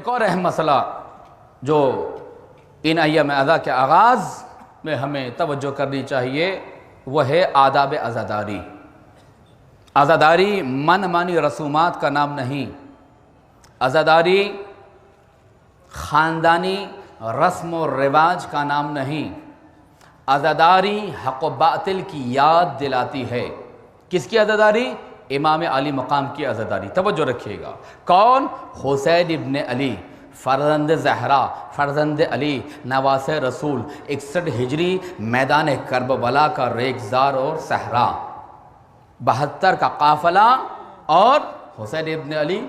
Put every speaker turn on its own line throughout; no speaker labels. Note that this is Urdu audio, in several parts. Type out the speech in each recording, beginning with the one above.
ایک اور اہم مسئلہ جو ان ایام اضحیٰ کے آغاز میں ہمیں توجہ کرنی چاہیے وہ ہے آداب عزاداری۔ عزاداری من مانی رسومات کا نام نہیں، عزاداری خاندانی رسم و رواج کا نام نہیں، عزاداری حق و باطل کی یاد دلاتی ہے۔ کس کی عزاداری؟ امام علی مقام کی عزاداری۔ توجہ رکھیے گا، کون؟ حسین ابن علی، فرزند زہرا، فرزند علی، نواس رسول، 61 ہجری، میدان کربلا کا ریگزار اور صحرا، 72 کا قافلہ، اور حسین ابن علی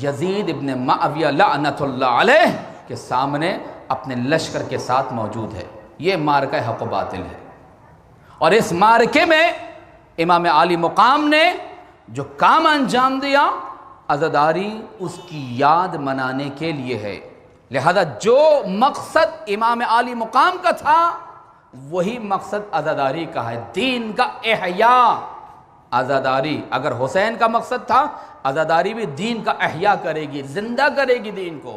یزید ابن معاویہ لعنت اللہ علیہ کے سامنے اپنے لشکر کے ساتھ موجود ہے۔ یہ مارکہ حق و باطل ہے، اور اس مارکے میں امام علی مقام نے جو کام انجام دیا، عزاداری اس کی یاد منانے کے لیے ہے۔ لہذا جو مقصد امام علی مقام کا تھا وہی مقصد عزاداری کا ہے، دین کا احیاء۔ عزاداری اگر حسین کا مقصد تھا، عزاداری بھی دین کا احیاء کرے گی، زندہ کرے گی دین کو۔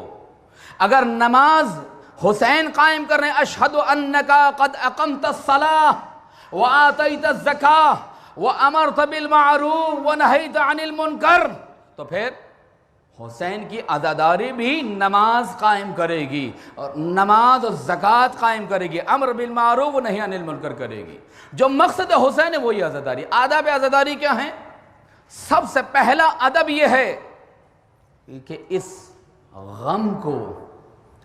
اگر نماز حسین قائم کر رہے ہیں، اشہد انک قد اقمت الصلاۃ وآتیت الزکاۃ وامرت بالمعروف ونہیت عن المنکر، تو پھر حسین کی عزاداری بھی نماز قائم کرے گی، اور نماز اور زکوٰۃ قائم کرے گی، امر بالمعروف و نہی عن المنکر کرے گی۔ جو مقصد حسین ہے وہی عزاداری۔ آداب عزاداری کیا ہیں؟ سب سے پہلا ادب یہ ہے کہ اس غم کو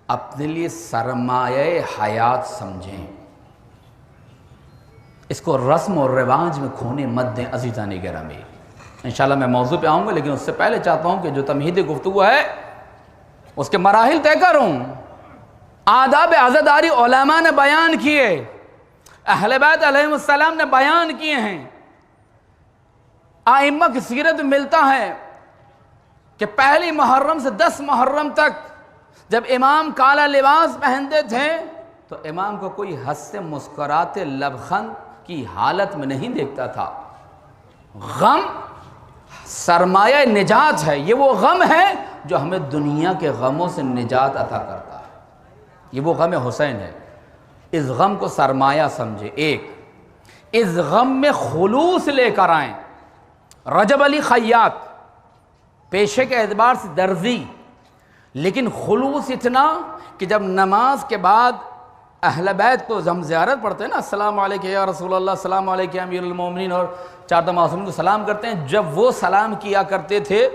اپنے لیے سرمایہ حیات سمجھیں، اس کو رسم اور رواج میں کھونے مت دیں۔ عزیزان گرامی، انشاءاللہ میں موضوع پہ آؤں گا، لیکن اس سے پہلے چاہتا ہوں کہ جو تمہید گفتگو ہے اس کے مراحل طے کروں۔ آداب عزاداری علماء نے بیان کیے، اہل بیت علیہ السلام نے بیان کیے ہیں، ائمہ کی سیرت میں ملتا ہے کہ پہلی محرم سے 10 محرم تک جب امام کالا لباس پہنتے تھے تو امام کو کوئی ہنستے مسکراتے لبخند کی حالت میں نہیں دیکھتا تھا۔ غم سرمایہ نجات ہے، یہ وہ غم ہے جو ہمیں دنیا کے غموں سے نجات عطا کرتا ہے، یہ وہ غم حسین ہے۔ اس غم کو سرمایہ سمجھے۔ ایک، اس غم میں خلوص لے کر آئیں۔ رجب علی خیاط پیشے کے اعتبار سے درزی، لیکن خلوص اتنا کہ جب نماز کے بعد اہل بیت کو ہم زیارت پڑھتے ہیں نا، السلام علیکم یا رسول اللہ، السلام علیکم یا امیر المومنین، اور 4 معصومین کو سلام کرتے ہیں، جب وہ سلام کیا کرتے تھے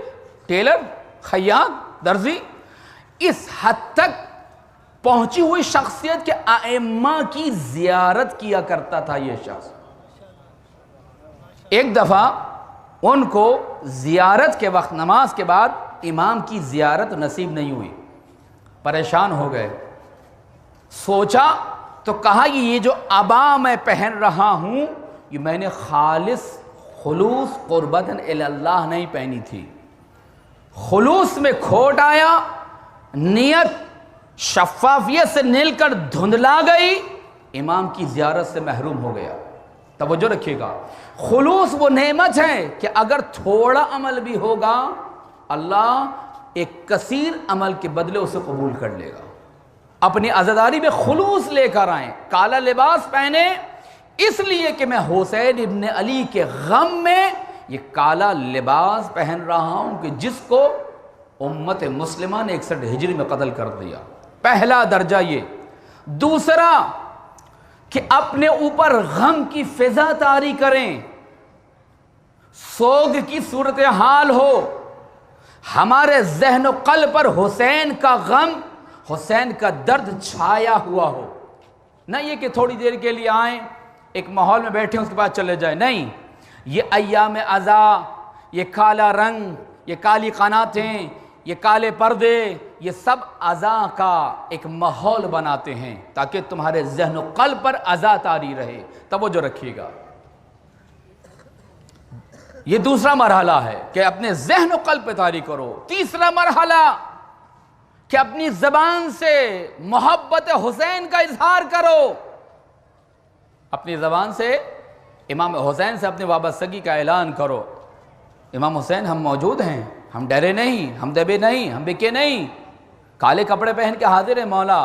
ٹیلر، خیاط، درزی، اس حد تک پہنچی ہوئی شخصیت کے ائمہ کی زیارت کیا کرتا تھا یہ شخص۔ ایک دفعہ ان کو زیارت کے وقت نماز کے بعد امام کی زیارت نصیب نہیں ہوئی، پریشان ہو گئے، سوچا تو کہا کہ یہ جو عبا میں پہن رہا ہوں یہ میں نے خالص خلوص قربتاً الی اللہ نہیں پہنی تھی، خلوص میں کھوٹ آیا، نیت شفافیت سے نل کر دھندلا گئی، امام کی زیارت سے محروم ہو گیا۔ توجہ رکھیے گا، خلوص وہ نعمت ہے کہ اگر تھوڑا عمل بھی ہوگا اللہ ایک کثیر عمل کے بدلے اسے قبول کر لے گا۔ اپنی عزاداری میں خلوص لے کر آئیں۔ کالا لباس پہنے اس لیے کہ میں حسین ابن علی کے غم میں یہ کالا لباس پہن رہا ہوں کہ جس کو امت مسلمہ نے 61 ہجری میں قتل کر دیا۔ پہلا درجہ یہ۔ دوسرا کہ اپنے اوپر غم کی فضا طاری کریں، سوگ کی صورتحال ہو، ہمارے ذہن و قلب پر حسین کا غم، حسین کا درد چھایا ہوا ہو، نہ یہ کہ تھوڑی دیر کے لیے آئیں ایک ماحول میں بیٹھیں اس کے بعد چلے جائیں، نہیں، یہ ایام عزا، یہ کالا رنگ، یہ کالی قناتیں، یہ کالے پردے، یہ سب عزا کا ایک ماحول بناتے ہیں تاکہ تمہارے ذہن و قلب پر عزا طاری رہے۔ توجہ رکھیے گا، یہ دوسرا مرحلہ ہے کہ اپنے ذہن و قلب پہ طاری کرو۔ تیسرا مرحلہ کہ اپنی زبان سے محبت حسین کا اظہار کرو، اپنی زبان سے امام حسین سے اپنی وابستگی کا اعلان کرو۔ امام حسین ہم موجود ہیں، ہم ڈرے نہیں، ہم دبے نہیں، ہم بکے نہیں، کالے کپڑے پہن کے حاضر ہے مولا،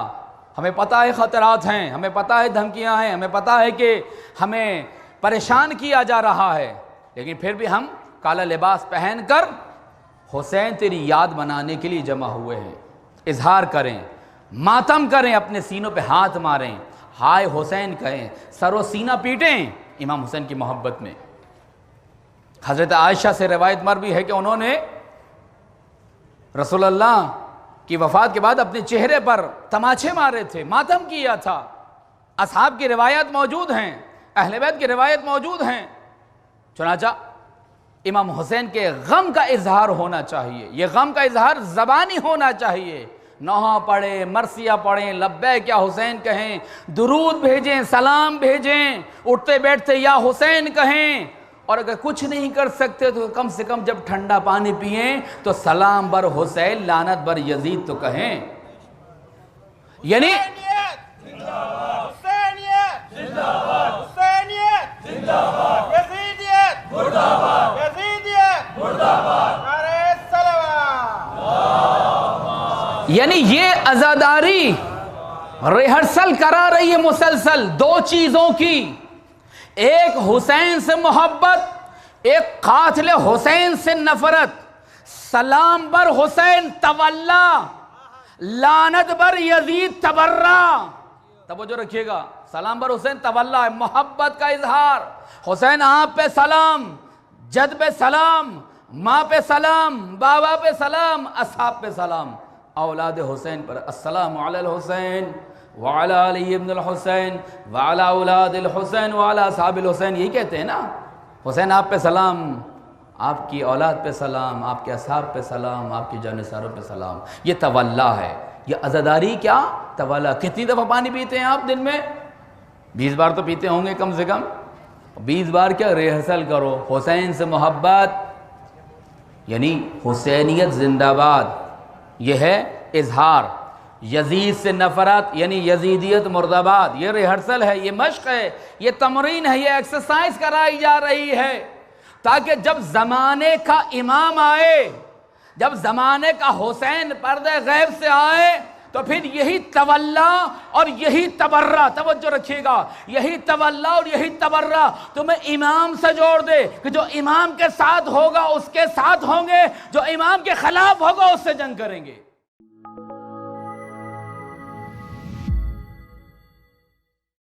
ہمیں پتہ ہے خطرات ہیں، ہمیں پتہ ہے دھمکیاں ہیں، ہمیں پتہ ہے کہ ہمیں پریشان کیا جا رہا ہے، لیکن پھر بھی ہم کالا لباس پہن کر حسین تیری یاد منانے کے لیے جمع ہوئے ہیں۔ اظہار کریں، ماتم کریں، اپنے سینوں پہ ہاتھ ماریں، ہائے حسین کہیں، سر و سینہ پیٹیں امام حسین کی محبت میں۔ حضرت عائشہ سے روایت مروی ہے کہ انہوں نے رسول اللہ کی وفات کے بعد اپنے چہرے پر تماچے مارے تھے، ماتم کیا تھا۔ اصحاب کی روایت موجود ہیں، اہل بیت کی روایت موجود ہیں۔ چنانچہ امام حسین کے غم کا اظہار ہونا چاہیے، یہ غم کا اظہار زبانی ہونا چاہیے۔ نوحہ پڑھیں، مرثیہ پڑھیں، لبیک یا حسین کہیں، درود بھیجیں، سلام بھیجیں، اٹھتے بیٹھتے یا حسین کہیں، اور اگر کچھ نہیں کر سکتے تو کم سے کم جب ٹھنڈا پانی پئیں تو سلام بر حسین لعنت بر یزید تو کہیں۔ یعنی یعنی یہ عزاداری ریہرسل کرا رہی ہے مسلسل دو چیزوں کی، ایک حسین سے محبت، ایک قاتل حسین سے نفرت۔ سلام بر حسین تولا، لعنت بر یزید تبرا۔ توجہ رکھیے گا، سلام بر حسین تولا ہے محبت کا اظہار۔ حسین آپ پہ سلام، جد پہ سلام، ماں پہ سلام، بابا پہ سلام، اصحاب پہ سلام۔ اولاد حسین پر السلام علی الحسین وعلی علی ابن الحسین وعلی اولاد الحسین وعلی اصحاب الحسین، یہی کہتے ہیں نا، حسین آپ پہ سلام، آپ کی اولاد پہ سلام، آپ کے اصحاب پہ سلام، آپ کی جانثاروں پہ سلام۔ یہ تولا ہے، یہ عزاداری کیا تولا۔ کتنی دفعہ پانی پیتے ہیں آپ دن میں؟ 20 بار تو پیتے ہوں گے کم سے کم۔ 20 بار کیا ریہرسل کرو، حسین سے محبت یعنی حسینیت زندہ باد، یہ ہے اظہار۔ یزید سے نفرت یعنی یزیدیت مرد آباد، یہ ریہرسل ہے، یہ مشق ہے، یہ تمرین ہے، یہ ایکسرسائز کرائی جا رہی ہے، تاکہ جب زمانے کا امام آئے، جب زمانے کا حسین پردہ غیب سے آئے تو پھر یہی تولا اور یہی تبرہ، توجہ رکھیے گا، یہی تولا اور یہی تبرہ تمہیں امام سے جوڑ دے کہ جو امام کے ساتھ ہوگا اس کے ساتھ ہوں گے، جو امام کے خلاف ہوگا اس سے جنگ کریں گے۔